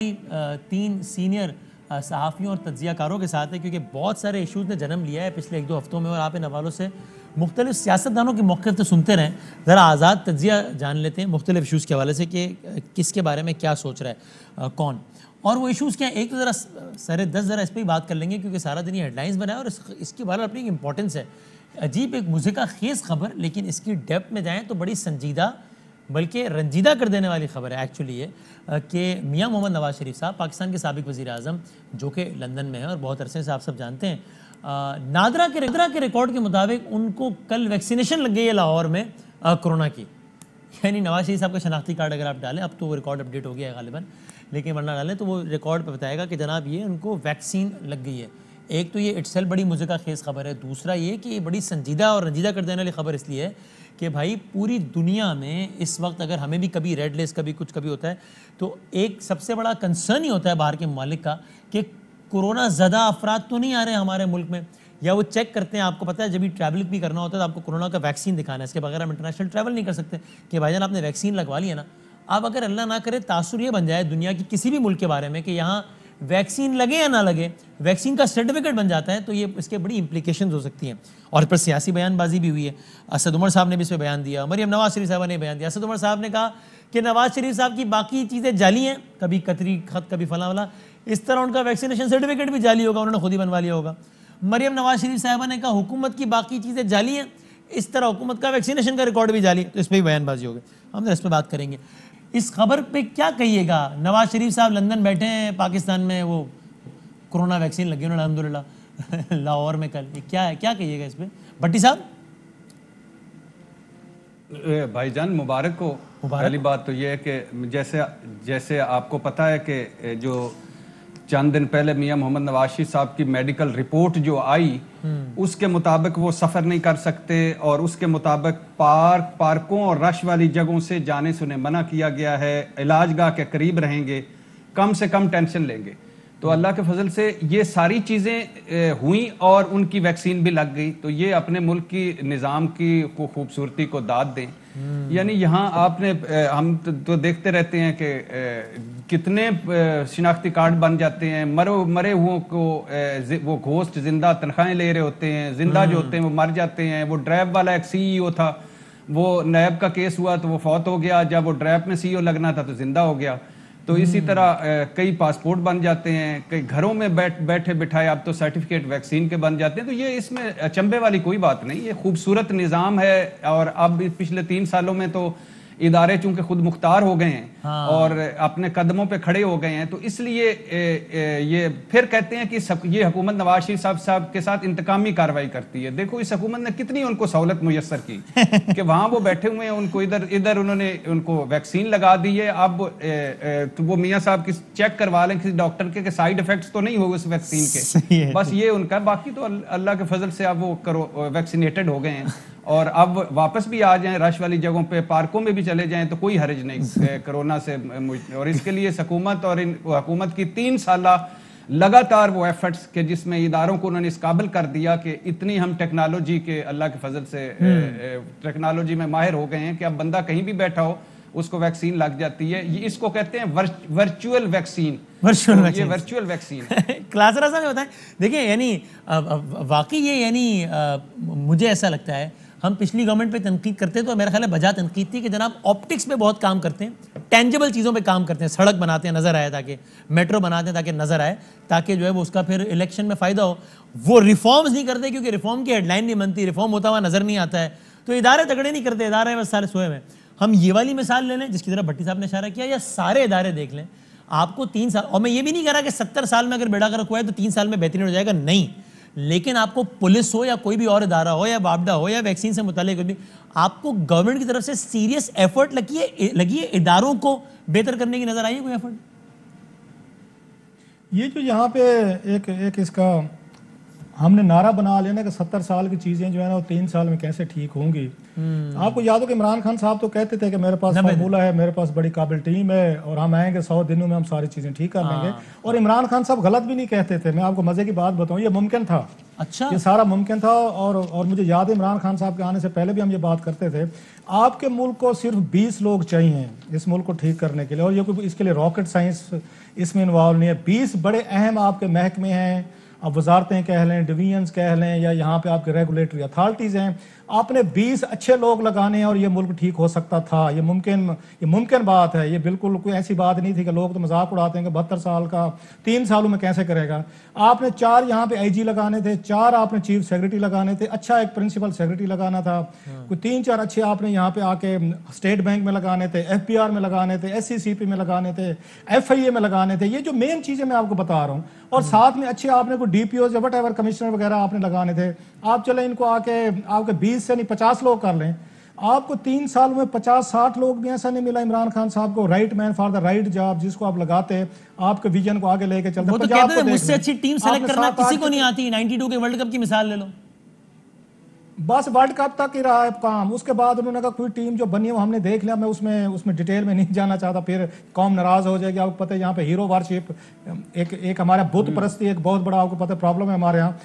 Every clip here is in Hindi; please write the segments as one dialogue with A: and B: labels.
A: तीन सीनियर सहाफ़ियों और तज्ज़ियाकारों के साथ है, क्योंकि बहुत सारे इशूज़ ने जन्म लिया है पिछले एक दो हफ्तों में और आप इन हवालों से मुख्तलिफ सियासतदानों की मौक़िफ़ तो सुनते रहें। ज़रा आज़ाद तज्ज़िया जान लेते हैं मुख्तलिफ इशूज़ के हवाले से कि किसके बारे में क्या सोच रहा है कौन, और वो इशूज़ क्या हैं। एक तो ज़रा सरे 10 ज़रा इस पर ही बात कर लेंगे क्योंकि सारा दिन ये हेडलाइंस बनाए और इसकी बारे अपनी एक इंपॉर्टेंस है। अजीब एक मुज़िका खेज़ खबर, लेकिन इसकी डेप्थ में जाएँ तो बड़ी संजीदा बल्कि रंजीदा कर देने वाली खबर है एक्चुअली ये कि मियां मोहम्मद नवाज शरीफ साहब, पाकिस्तान के साबिक वज़ीर आज़म जो कि लंदन में है और बहुत अरसे से आप सब जानते हैं, नादरा के रिकॉर्ड के मुताबिक उनको कल वैक्सीनेशन लग गई है लाहौर में कोरोना की। यानी नवाज शरीफ साहब का शनाख्ती कार्ड अगर आप डालें, अब तो वो रिकॉर्ड अपडेट हो गया है गालिबन, लेकिन वरना डालें तो वो रिकॉर्ड पर बताएगा कि जनाब ये उनको वैक्सीन लग गई है। एक तो ये इट्सेल्फ बड़ी मुज़िका खेज़ खबर है, दूसरा ये कि ये बड़ी संजीदा और रंजीदा कर देने वाली खबर इसलिए है कि भाई पूरी दुनिया में इस वक्त अगर हमें भी कभी रेड लिस्ट कभी होता है तो एक सबसे बड़ा कंसर्न ही होता है बाहर के ममालिक का कि कोरोना ज़दा अफराद तो नहीं आ रहे हमारे मुल्क में, या वो चेक करते हैं। आपको पता है जब भी ट्रैवल भी करना होता है तो आपको कोरोना का वैक्सीन दिखाना है, इसके बगैर हम इंटरनेशनल ट्रैवल नहीं कर सकते। कि भाईजान आपने वैक्सीन लगवा लिया ना, अब अगर अल्लाह ना करे तासुर ये बन जाए दुनिया की किसी भी मुल्क के बारे में कि यहाँ वैक्सीन लगे या ना लगे, वैक्सीन का सर्टिफिकेट बन जाता है, तो ये इसके बड़ी इंप्लीकेशंस हो सकती हैं। और इस पर सियासी बयानबाजी भी हुई है। असद उमर साहब ने भी इस पर बयान दिया, मरियम नवाज शरीफ साहब ने बयान दिया। असद उमर साहब ने कहा कि नवाज शरीफ साहब की बाकी चीज़ें जाली हैं, कभी कतरी खत कभी फला वाला, इस तरह उनका वैक्सीनेशन सर्टिफिकेट भी जाली होगा, उन्होंने खुद ही बनवा लिया होगा। मरियम नवाज शरीफ साहबा ने कहा हुकूमत की बाकी चीज़ें जाली हैं, इस तरह हुकूमत का वैक्सीनेशन का रिकॉर्ड भी जाली है, तो इस पर भी बयानबाजी होगी। हम इस पर बात करेंगे। इस खबर पे क्या कहिएगा? नवाज शरीफ साहब लंदन बैठे हैं, पाकिस्तान में वो कोरोना वैक्सीन लगी उन्होंने अल्हम्दुलिल्लाह लाहौर में कल, ये क्या है, क्या कहिएगा इस पर भट्टी साहब?
B: भाईजान मुबारक हो। पहली बात तो ये है कि जैसे आपको पता है कि जो चंद दिन पहले मियां मोहम्मद नवाज शरीफ साहब की मेडिकल रिपोर्ट जो आई उसके मुताबिक वो सफ़र नहीं कर सकते और उसके मुताबिक पार्कों और रश वाली जगहों से जाने से उन्हें मना किया गया है। इलाजगाह के करीब रहेंगे, कम से कम टेंशन लेंगे। तो अल्लाह के फजल से ये सारी चीज़ें हुई और उनकी वैक्सीन भी लग गई, तो ये अपने मुल्क की निज़ाम की खूबसूरती को दाद दें। यानी यहाँ आपने हम तो देखते रहते हैं कि कितने शिनाख्ती कार्ड बन जाते हैं, मरे हुओं को वो घोस्ट जिंदा तनख्वाहें ले रहे होते हैं, जिंदा जो होते हैं वो मर जाते हैं। वो ड्रैब वाला एक सीईओ था, वो नैब का केस हुआ तो वो फौत हो गया, जब वो ड्रैब में सीईओ लगना था तो जिंदा हो गया। तो इसी तरह कई पासपोर्ट बन जाते हैं, कई घरों में बैठे बिठाए अब तो सर्टिफिकेट वैक्सीन के बन जाते हैं। तो ये इसमें अचंभे वाली कोई बात नहीं, ये खूबसूरत निज़ाम है। और अब पिछले 3 सालों में तो इदारे चूंकि खुद मुख्तार हो गए हैं हाँ। और अपने कदमों पे खड़े हो गए हैं, तो इसलिए ये फिर कहते हैं कि ये हुकूमत नवाज शरीफ साहब के साथ इंतकामी कार्रवाई करती है। देखो इस हुकूमत ने कितनी उनको सहूलत मुयस्सर की कि वहां वो बैठे हुए हैं, उनको इधर उन्होंने उनको वैक्सीन लगा दी है। अब तो वो मियाँ साहब की चेक करवा लें किसी डॉक्टर के साइड इफेक्ट्स तो नहीं होगा उस वैक्सीन के, बस ये उनका। बाकी तो अल्लाह के फजल से अब वो वैक्सीनेटेड हो गए हैं और अब वापस भी आ जाएं रश वाली जगहों पे, पार्कों में भी चले जाएं तो कोई हर्ज नहीं कोरोना से। और इसके लिए हुकूमत और हुकूमत की 3 साल लगातार वो एफर्ट्स के जिसमें इदारों को उन्होंने इस काबिल कर दिया कि इतनी हम टेक्नोलॉजी के अल्लाह के फजल से टेक्नोलॉजी में माहिर हो गए हैं कि अब बंदा कहीं भी बैठा हो उसको वैक्सीन लग जाती है। ये इसको कहते हैं वर्चुअल वैक्सीन। ये वर्चुअल वैक्सीन
A: क्लासरा साहब बताएं। देखिए यानी वाकई ये यानी मुझे ऐसा लगता है हम पिछली गवर्नमेंट पे तनकीद करते हैं तो मेरा ख्याल है बजा तनकीद थी कि जनाब ऑप्टिक्स पे बहुत काम करते हैं, टेंजिबल चीज़ों पे काम करते हैं, सड़क बनाते हैं नज़र आए, ताकि मेट्रो बनाते हैं ताकि नज़र आए, ताकि जो है वो उसका फिर इलेक्शन में फ़ायदा हो। वो रिफॉर्म्स नहीं करते क्योंकि रिफॉर्म की हेडलाइन नहीं बनती, रिफॉर्म होता हुआ नज़र नहीं आता है, तो इदारे तगड़े नहीं करते, इदारे बस सारे सोए में। हम ये वाली मिसाल ले लें जिसकी तरफ भट्टी साहब ने इशारा किया, या सारे इदारे देख लें, आपको 3 साल, और मैं ये भी नहीं कह रहा कि 70 साल में अगर बेड़ा गर्क हुआ है तो 3 साल में बेहतरीन हो जाएगा, नहीं। लेकिन आपको पुलिस हो या कोई भी और इदारा हो या बाबडा हो या वैक्सीन से मुताल्लिक भी, आपको गवर्नमेंट की तरफ से सीरियस एफर्ट लगी है इदारों को बेहतर करने की? नजर आई है कोई एफर्ट?
C: ये जो यहाँ पे एक इसका हमने नारा बना लिया ना कि 70 साल की चीजें जो है ना वो 3 साल में कैसे ठीक होंगी। आपको याद हो कि इमरान खान साहब तो कहते थे कि मेरे पास फार्मूला है, मेरे पास बड़ी काबिल टीम है और हम आएंगे 100 दिनों में हम सारी चीजें ठीक कर लेंगे। और इमरान खान साहब गलत भी नहीं कहते थे। मैं आपको मजे की बात बताऊं, ये मुमकिन था
A: अच्छा,
C: ये सारा मुमकिन था। और मुझे याद है इमरान खान साहब के आने से पहले भी हम ये बात करते थे, आपके मुल्क को सिर्फ 20 लोग चाहिए इस मुल्क को ठीक करने के लिए, और ये कोई इसके लिए रॉकेट साइंस इसमें इन्वॉल्व नहीं है। 20 बड़े अहम आपके महकमे हैं, अब वजारतें कह लें, डिवीजन्स कह लें, या यहाँ पे आपके रेगुलेटरी अथॉरिटीज़ हैं, आपने 20 अच्छे लोग लगाने हैं और ये मुल्क ठीक हो सकता था। ये मुमकिन बात है, ये बिल्कुल कोई ऐसी बात नहीं थी कि लोग तो मजाक उड़ाते हैं कि 72 साल का 3 सालों में कैसे करेगा। आपने 4 यहाँ पे IG लगाने थे, 4 आपने चीफ सेक्रेटरी लगाने थे, अच्छा एक प्रिंसिपल सेक्रेटरी लगाना था, कोई 3-4 अच्छे आपने यहाँ पे आके स्टेट बैंक में लगाने थे, FPR में लगाने थे, SCCP में लगाने थे, FIA में लगाने थे। ये जो मेन चीज़ें मैं आपको बता रहा हूँ, और साथ में अच्छे आपने कोई DPOs या वट कमिश्नर वगैरह आपने लगाने थे। आप चले इनको आके आपके 20 से नहीं 50 लोग कर लें, आपको 3 साल में 50-60 लोग भी ऐसा नहीं मिला इमरान खान साहब को, right man for the right job, जिसको आप लगाते आपके विजन को आगे लेके चलते।
A: वो तो कहते हैं मुझसे अच्छी टीम सेलेक्ट करना किसी को नहीं आती। 92 के वर्ल्ड कप की मिसाल ले लो,
C: बस वर्ल्ड कप तक ही रहा है काम। उसके बाद उन्होंने कहा कोई टीम जो बनी है वो हमने देख लिया, मैं उसमें डिटेल में नहीं जाना चाहता, फिर कौम नाराज हो जाएगी। आपको पता है यहाँ पे हीरो वर्शिप, एक हमारा बुत परस्ती एक बहुत बड़ा आपको पता है प्रॉब्लम है हमारे यहाँ।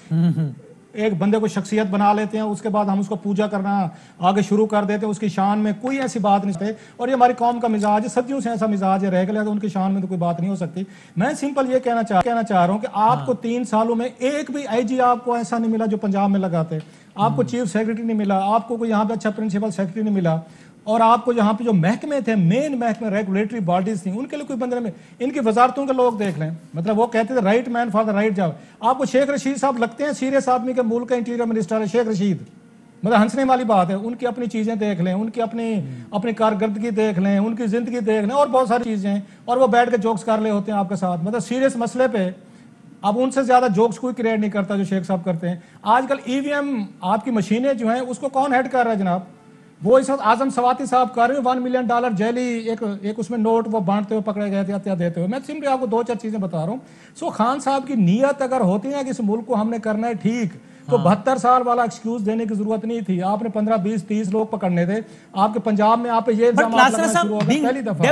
C: एक बंदे को शख्सियत बना लेते हैं, उसके बाद हम उसको पूजा करना आगे शुरू कर देते हैं, उसकी शान में कोई ऐसी बात नहीं है। और ये हमारी कौम का मिजाज है, सदियों से ऐसा मिजाज है, रह गया तो उनकी शान में तो कोई बात नहीं हो सकती। मैं सिंपल ये कहना चाह रहा हूँ कि आपको 3 सालों में एक भी IG आपको ऐसा नहीं मिला जो पंजाब में लगाते, आपको चीफ सेक्रेटरी नहीं मिला, आपको कोई यहाँ पे अच्छा प्रिंसिपल सेक्रेटरी नहीं मिला, और आपको यहाँ पे जो महकमे थे, मेन महकमे रेगुलेटरी बॉडीज थी, उनके लिए कोई बंदे में इनकी वजारतों के लोग देख लें। मतलब वो कहते थे right man for the right job. आपको शेख रशीद साहब लगते हैं सीरियस आदमी के मुल्क का इंटीरियर मिनिस्टर है शेख रशीद, मतलब हंसने वाली बात है। उनकी अपनी चीजें देख लें, उनकी अपनी कारकर्दगी देख लें, उनकी जिंदगी देख लें, और बहुत सारी चीजें, और वो बैठ के जोक्स कर रहे होते हैं आपके साथ, मतलब सीरियस मसले पे। अब उनसे ज्यादा जोक्स कोई क्रिएट नहीं करता जो शेख साहब करते हैं। आजकल EVM आपकी मशीनें जो हैं उसको कौन हेड कर रहा है जनाब? वो इस वक्त आजम सवाती साहब कर रहे हैं, $1 मिलियन जेली एक उसमें नोट वो बांटते हुए पकड़े गए थे, हत्या देते हुए। मैं सिंपली आपको 2-4 चीजें बता रहा हूँ। सो खान साहब की नीयत अगर होती है कि इस मुल्क को हमने करना है ठीक, तो 72 साल वाला एक्सक्यूज देने की जरूरत नहीं थी। आपने 15, 20, 30 लोग पकड़ने थे। आपके पंजाब में आप ये पहली दफा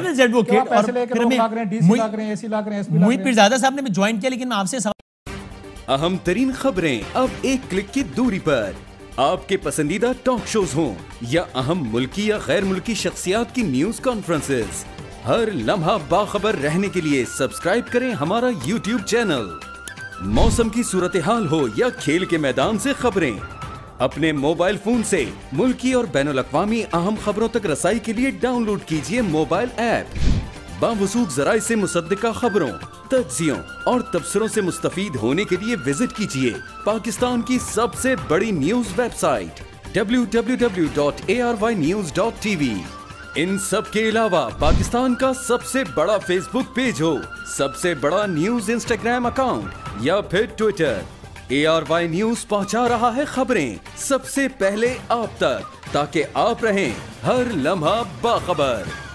A: मुहित पीरजादा साहब ने भी ज्वाइन किया, लेकिन मैं आपसे
D: अहम तरीन खबरें अब एक क्लिक की दूरी पर। आपके पसंदीदा टॉक शोज हों या अहम मुल्की या गैर मुल्की शख्सियात की न्यूज कॉन्फ्रेंसेस, हर लम्हा बाखबर रहने के लिए सब्सक्राइब करें हमारा YouTube चैनल। मौसम की सूरत हाल हो या खेल के मैदान से खबरें, अपने मोबाइल फोन से मुल्की और बैनुल-अक़वामी अहम खबरों तक रसाई के लिए डाउनलोड कीजिए मोबाइल ऐप। बावसूख ज़राए से मुसद्दिका खबरों, तज्ज़ियों और तबसरों से मुस्तफ़ीद होने के लिए विजिट कीजिए पाकिस्तान की सबसे बड़ी न्यूज वेबसाइट www.arYnews.tv। इन सब के अलावा पाकिस्तान का सबसे बड़ा फेसबुक पेज हो, सबसे बड़ा न्यूज इंस्टाग्राम अकाउंट या फिर ट्विटर, ARY न्यूज पहुंचा रहा है खबरें सबसे पहले आप तक, ताकि आप रहें हर लम्हा बाखबर।